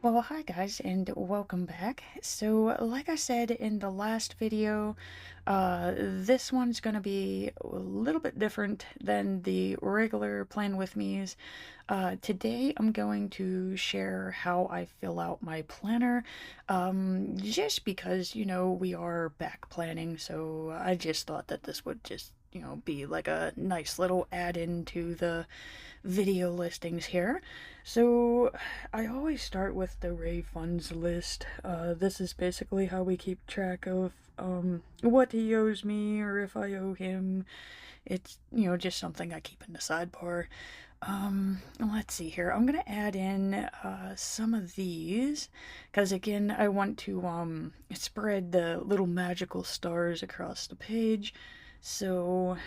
Well, hi guys, and welcome back. So, like I said in the last video, this one's gonna be a little bit different than the regular Plan With Me's. Today I'm going to share how I fill out my planner, just because, we are back planning, so I just thought that this would just be like a nice little add-in to the video listings here. So I always start with the Ray funds list. This is basically how we keep track of what he owes me or if I owe him. It's, just something I keep in the sidebar. Let's see here. I'm gonna add in some of these because again, I want to spread the little magical stars across the page. So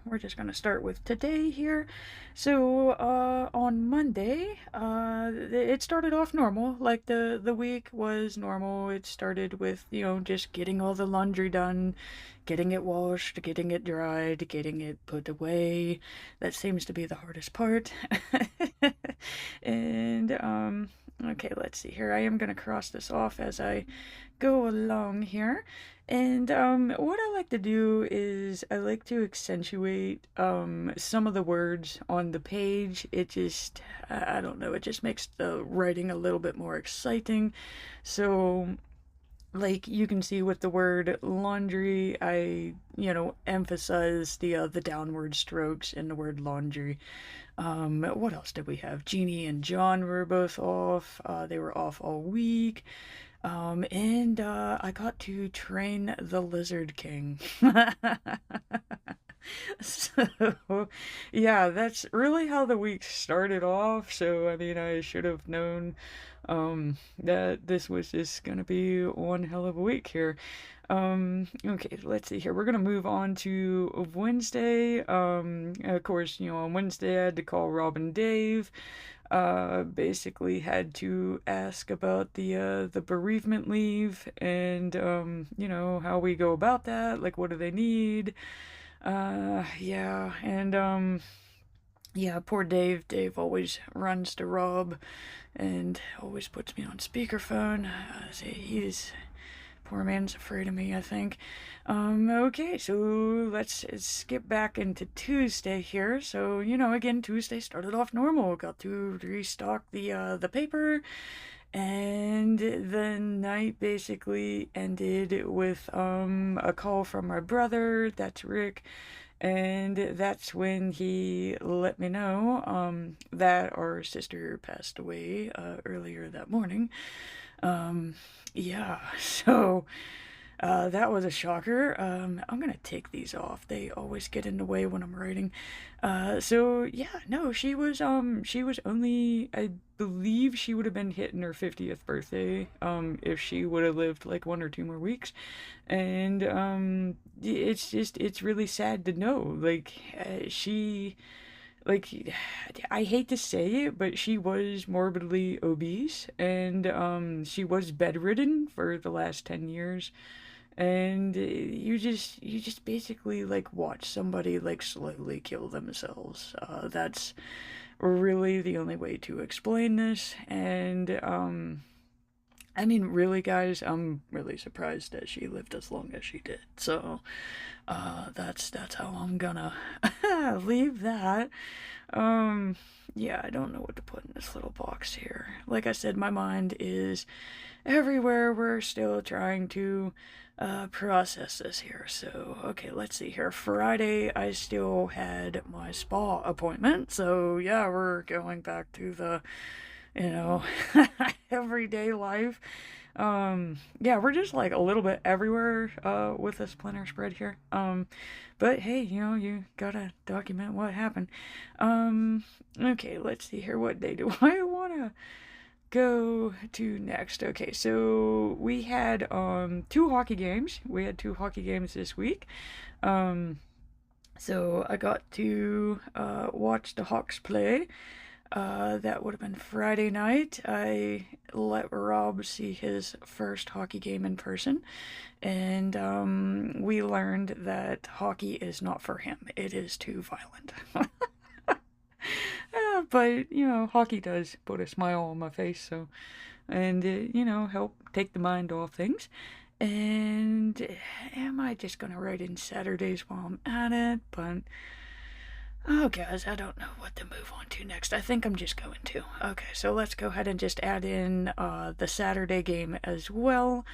we're just gonna start with today here. So on Monday, it started off normal. Like the week was normal. It started with just getting all the laundry done, getting it washed, getting it dried, getting it put away. That seems to be the hardest part. And okay, let's see here. I am gonna cross this off as I go along here. And what I like to do is I like to accentuate some of the words on the page. It just, I don't know, it just makes the writing a little bit more exciting. So, like you can see with the word laundry, I, emphasize the downward strokes in the word laundry. What else did we have? Jeannie and John were both off. They were off all week. And I got to train the Lizard King. So, yeah, that's really how the week started off. So, I mean, I should have known that this was just gonna be one hell of a week here. Okay, let's see here. We're gonna move on to Wednesday. Of course, on Wednesday I had to call Rob and Dave. Basically had to ask about the bereavement leave and how we go about that, like what do they need. Yeah, and yeah, poor Dave. Dave always runs to Rob and always puts me on speakerphone. He's Poor man's afraid of me, I think. Okay, so let's skip back into Tuesday here. So, again, Tuesday started off normal. Got to restock the paper, and the night basically ended with a call from my brother. That's Rick. And that's when he let me know that our sister passed away earlier that morning. Yeah, so that was a shocker. I'm gonna take these off. They always get in the way when I'm writing. So yeah, no, she was only, I believe she would have been hitting her 50th birthday, if she would have lived like 1 or 2 more weeks. And, it's really sad to know, like, like, I hate to say it, but she was morbidly obese, and she was bedridden for the last 10 years. And you just basically like watch somebody like slowly kill themselves. That's really the only way to explain this. And I mean, really, guys, I'm really surprised that she lived as long as she did. So, that's how I'm gonna leave that. Yeah, I don't know what to put in this little box here. Like I said, my mind is everywhere. We're still trying to process this here. So, okay, let's see here. Friday, I still had my spa appointment. So, yeah, we're going back to the you know, everyday life. Yeah, we're just like a little bit everywhere with this planner spread here. But hey, you gotta document what happened. Okay, let's see here. What day do I wanna go to next? Okay, so we had 2 hockey games. We had 2 hockey games this week. So I got to watch the Hawks play. That would have been Friday night. I let Rob see his first hockey game in person, and we learned that hockey is not for him. It is too violent. But, hockey does put a smile on my face, so, and, help take the mind off things. And am I just going to write in Saturdays while I'm at it? But, oh, guys, I don't know what to move on to next. I think I'm just going to. Okay, so let's go ahead and just add in the Saturday game as well.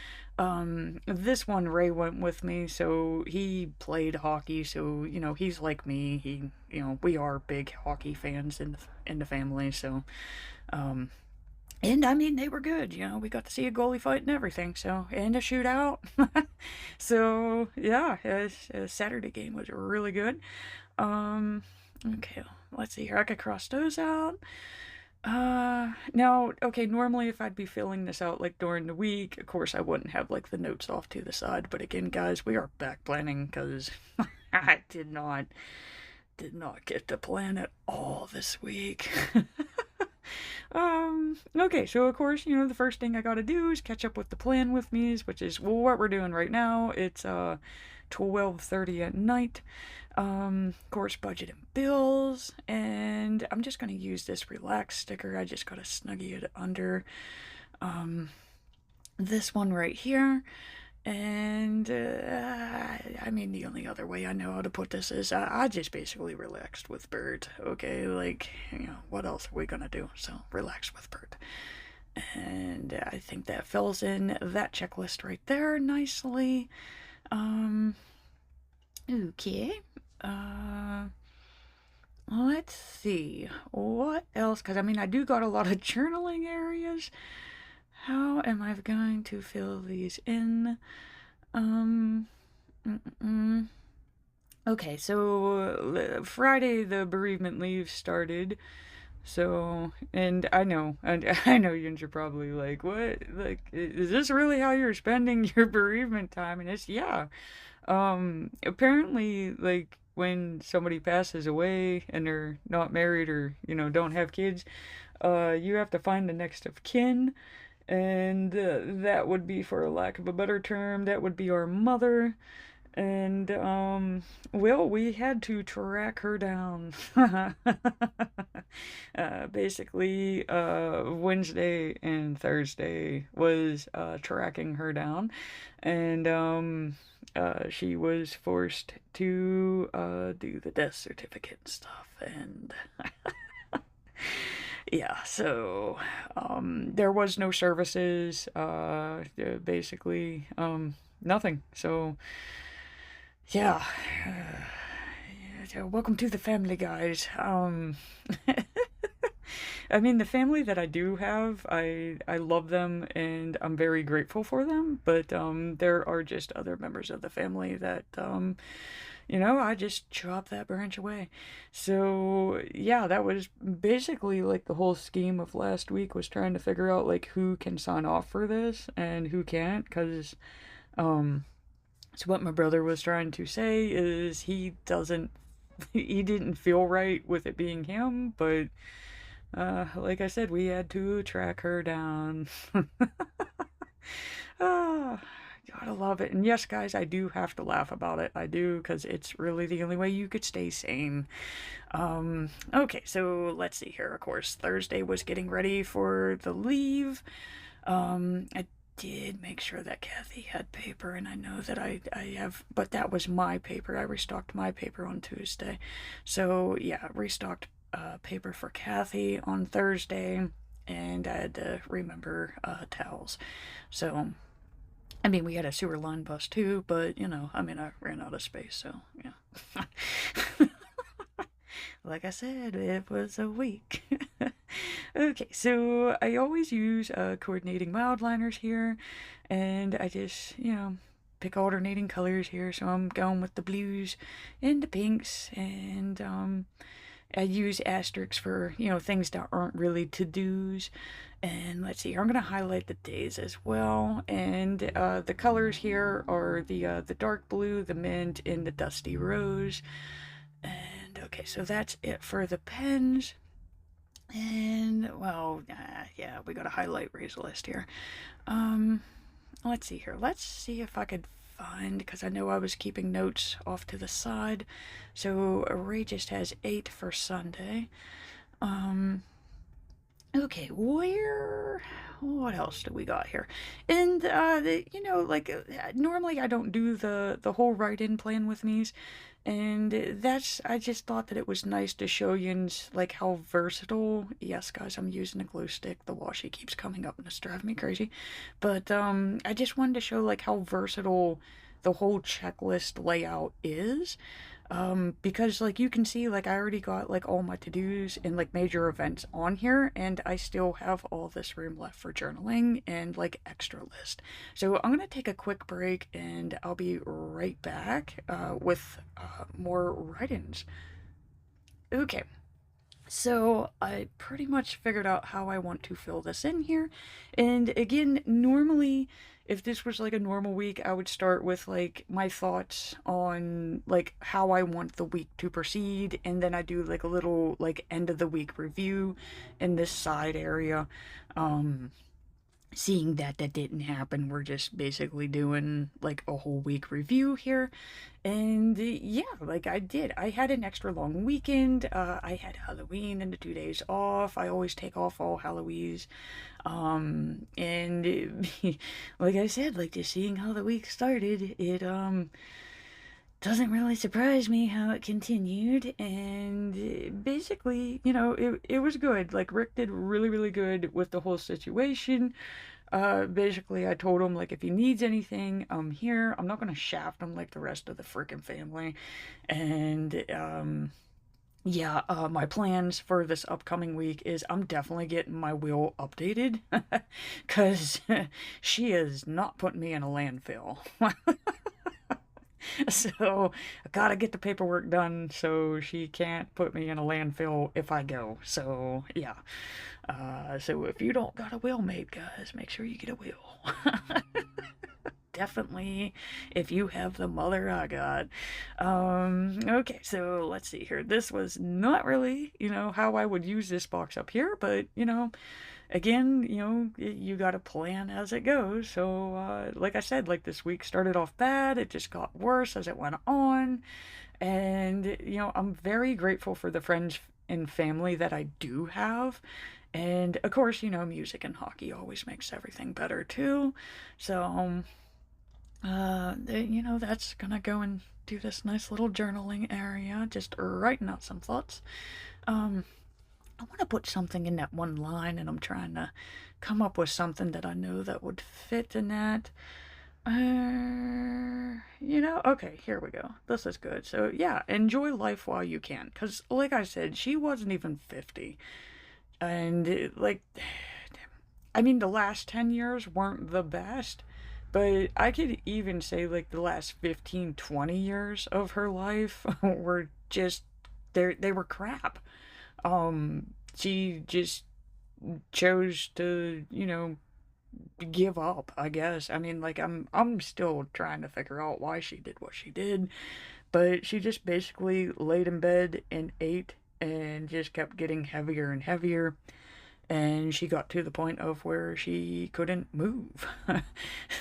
This one, Ray went with me, so he played hockey, so, he's like me. We are big hockey fans in the family, so, and I mean, they were good, we got to see a goalie fight and everything, so, and a shootout. So, yeah, Saturday game was really good. Okay, let's see here. I could cross those out. Now, okay, normally if I'd be filling this out like during the week, of course I wouldn't have like the notes off to the side, but again, guys, we are back planning because I did not get to plan at all this week. Okay, so of course, the first thing I gotta do is catch up with the plan with me's, which is what we're doing right now. It's 12:30 at night. Of course, budget and bills, and I'm just gonna use this relax sticker. I just gotta snuggie it under this one right here. And I mean, the only other way I know how to put this is I just basically relaxed with Bert. Okay, like, what else are we gonna do? So relax with Bert. And I think that fills in that checklist right there nicely. Okay. Let's see. What else? Because, I mean, I do got a lot of journaling areas. How am I going to fill these in? Okay, so Friday the bereavement leave started. So, and I know you're probably like, what? Like, is this really how you're spending your bereavement time? And it's, yeah. Apparently, like, when somebody passes away and they're not married or, don't have kids, you have to find the next of kin. And that would be, for lack of a better term, that would be our mother. And, well, we had to track her down. Basically, Wednesday and Thursday was tracking her down. And, she was forced to do the death certificate and stuff. And yeah, so there was no services, basically nothing. So yeah, welcome to the family, guys. I mean, the family that I do have, I love them and I'm very grateful for them, but there are just other members of the family that I just chop that branch away. So yeah, that was basically like the whole scheme of last week, was trying to figure out like who can sign off for this and who can't, because so what my brother was trying to say is he didn't feel right with it being him, but like I said, we had to track her down. Ah, gotta love it. And yes, guys, I do have to laugh about it. I do, because it's really the only way you could stay sane. Okay, so let's see here. Of course, Thursday was getting ready for the leave. I did make sure that Kathy had paper, and I know that I have, but that was my paper. I restocked my paper on Tuesday. So yeah, restocked paper for Kathy on Thursday, and I had to remember towels. So, I mean, we had a sewer line bus too, but I ran out of space, so yeah. Like I said, it was a week. Okay, so I always use coordinating my outliners here, and I just, pick alternating colors here, so I'm going with the blues and the pinks, and I use asterisks for, things that aren't really to-dos. And let's see, I'm going to highlight the days as well, and the colors here are the dark blue, the mint, and the dusty rose. And okay, so that's it for the pens. And, well, yeah, we got a highlight raise list here. Let's see here. Let's see if I could find, because I know I was keeping notes off to the side. So Ray just has 8 for Sunday. Um, Okay, what else do we got here? And normally I don't do the whole write-in plan with me's, and that's I just thought that it was nice to show you like how versatile. Yes, guys, I'm using a glue stick. The washi keeps coming up and it's driving me crazy. But I just wanted to show like how versatile the whole checklist layout is. Because like you can see, like I already got like all my to-dos and like major events on here, and I still have all this room left for journaling and like extra list. So I'm gonna take a quick break and I'll be right back with more write-ins. Okay. So I pretty much figured out how I want to fill this in here. And again, normally if this was like a normal week, I would start with like my thoughts on like how I want the week to proceed, and then I do like a little like end of the week review in this side area. Um Seeing that that didn't happen, we're just basically doing like a whole week review here. And yeah, like I had an extra long weekend. I had Halloween and the 2 days off. I always take off all Halloweens. And like I said, like just seeing how the week started, it doesn't really surprise me how it continued. And basically, it was good. Like Rick did really, really good with the whole situation. Basically, I told him, like, if he needs anything, I'm here. I'm not gonna shaft him like the rest of the freaking family. And, yeah, my plans for this upcoming week is I'm definitely getting my will updated. Because she is not putting me in a landfill. So I gotta get the paperwork done so she can't put me in a landfill if I go. So yeah. So if you don't got a will made, guys, make sure you get a will. Definitely if you have the mother I got. Okay, so let's see here. This was not really, how I would use this box up here, but again, you got to plan as it goes. So, like I said, like this week started off bad. It just got worse as it went on. And, I'm very grateful for the friends and family that I do have. And of course, music and hockey always makes everything better too. So, that's gonna go and do this nice little journaling area, just writing out some thoughts. I want to put something in that one line, and I'm trying to come up with something that I know that would fit in that. Okay, here we go. This is good. So, yeah, enjoy life while you can. Because, like I said, she wasn't even 50. And, I mean, the last 10 years weren't the best. But I could even say, like, the last 15, 20 years of her life were just, they were crap. She just chose to, give up, I guess. I mean, like I'm still trying to figure out why she did what she did, but she just basically laid in bed and ate and just kept getting heavier and heavier, and she got to the point of where she couldn't move.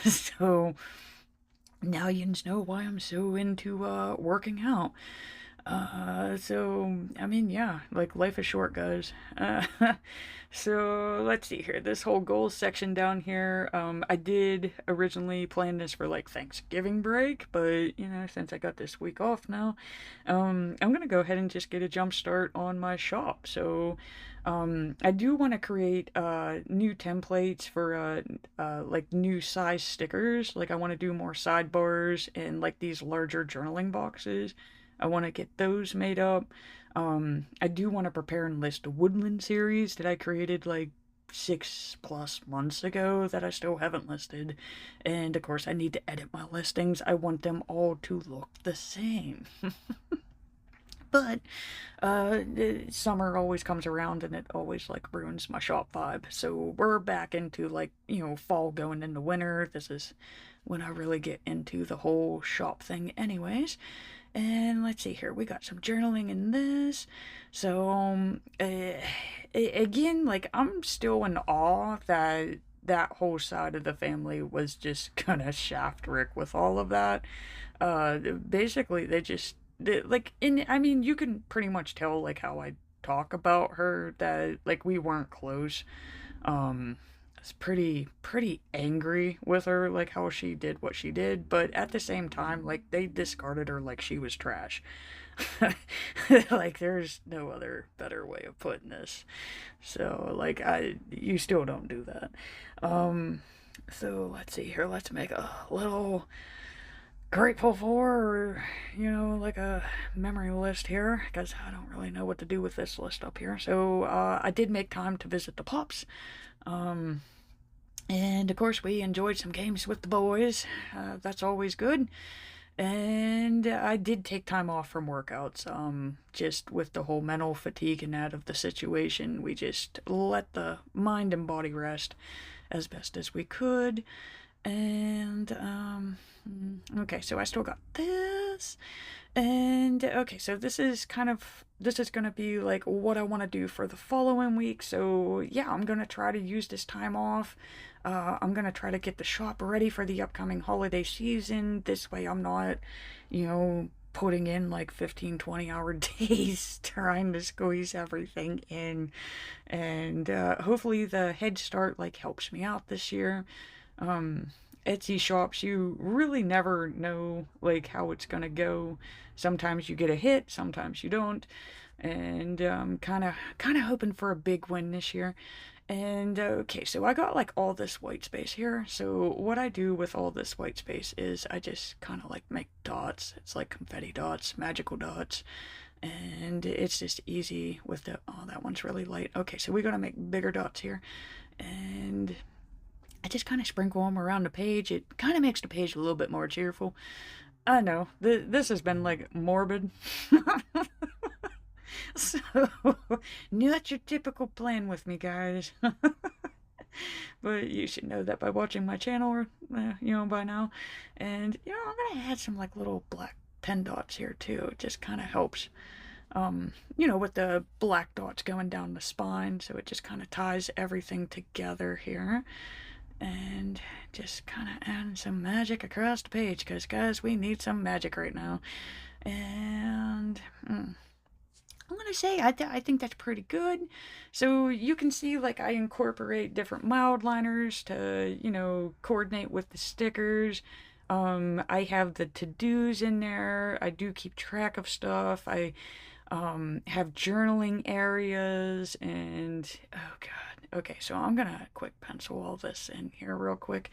So now you know why I'm so into working out. So, I mean, yeah, like life is short, guys. So let's see here. This whole goals section down here, I did originally plan this for like Thanksgiving break, but since I got this week off now, I'm gonna go ahead and just get a jump start on my shop. So, I do want to create new templates for like new size stickers. Like I want to do more sidebars and like these larger journaling boxes. I want to get those made up. I do want to prepare and list a woodland series that I created like 6+ months ago that I still haven't listed. And of course, I need to edit my listings. I want them all to look the same. But summer always comes around and it always like ruins my shop vibe. So we're back into like, fall going into winter. This is when I really get into the whole shop thing anyways. And let's see here, we got some journaling in this. So, again, like, I'm still in awe that that whole side of the family was just gonna shaft Rick with all of that. Basically, they just, like, I mean, you can pretty much tell, like, how I talk about her, that like we weren't close. I was pretty angry with her, like how she did what she did, but at the same time, like they discarded her like she was trash. Like there's no other better way of putting this. So like you still don't do that. So let's see here. Let's make a little grateful for, or, like a memory list here, because I don't really know what to do with this list up here. So I did make time to visit the pups. And of course, we enjoyed some games with the boys. That's always good. And I did take time off from workouts. Just with the whole mental fatigue and that of the situation, we just let the mind and body rest as best as we could. And okay, so I still got this. And okay, so this is going to be like what I want to do for the following week. So yeah, I'm going to try to use this time off. I'm going to try to get the shop ready for the upcoming holiday season. This way I'm not, putting in like 15-20 hour days trying to squeeze everything in. And hopefully the head start like helps me out this year. Etsy shops, you really never know like how it's gonna go. Sometimes you get a hit, sometimes you don't, and kind of hoping for a big win this year. And okay, so I got like all this white space here. So what I do with all this white space is I just kind of like make dots. It's like confetti dots, magical dots, and it's just easy with the, oh, that one's really light. Okay, so we gotta make bigger dots here, and I just kind of sprinkle them around the page. It kind of makes the page a little bit more cheerful. I know, this has been like morbid. So, not your typical plan with me, guys. But you should know that by watching my channel, by now. And, I'm going to add some like little black pen dots here too. It just kind of helps. With the black dots going down the spine. So it just kind of ties everything together here. And just kind of adding some magic across the page, because guys, we need some magic right now. And I'm gonna say I think that's pretty good. So you can see like I incorporate different mild liners to coordinate with the stickers. I have the to-dos in there. I do keep track of stuff. I have journaling areas, and oh god. Okay, so I'm gonna quick pencil all this in here real quick.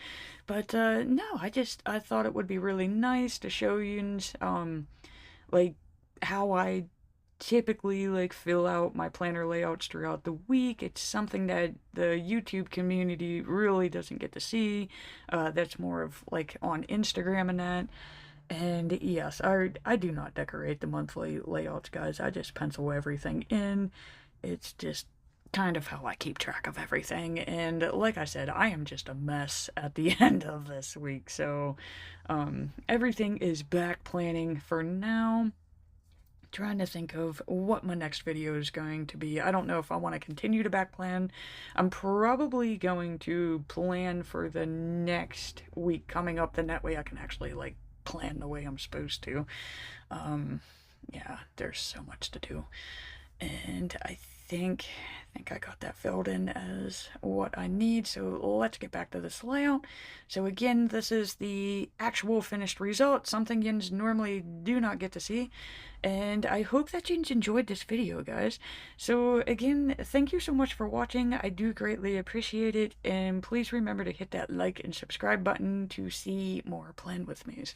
But no, I thought it would be really nice to show you like how I typically like fill out my planner layouts throughout the week. It's something that the YouTube community really doesn't get to see. That's more of like on Instagram and that. And yes, I do not decorate the monthly layouts, guys. I just pencil everything in. It's just kind of how I keep track of everything. And like I said, I am just a mess at the end of this week. So everything is back planning for now. Trying to think of what my next video is going to be. I don't know if I want to continue to back plan. I'm probably going to plan for the next week coming up, then that way I can actually like plan the way I'm supposed to. Yeah, there's so much to do. And I think I got that filled in as what I need. So let's get back to this layout. So again, this is the actual finished result, something you normally do not get to see. And I hope that you enjoyed this video, guys. So again, thank you so much for watching. I do greatly appreciate it. And please remember to hit that like and subscribe button to see more Plan With Me's.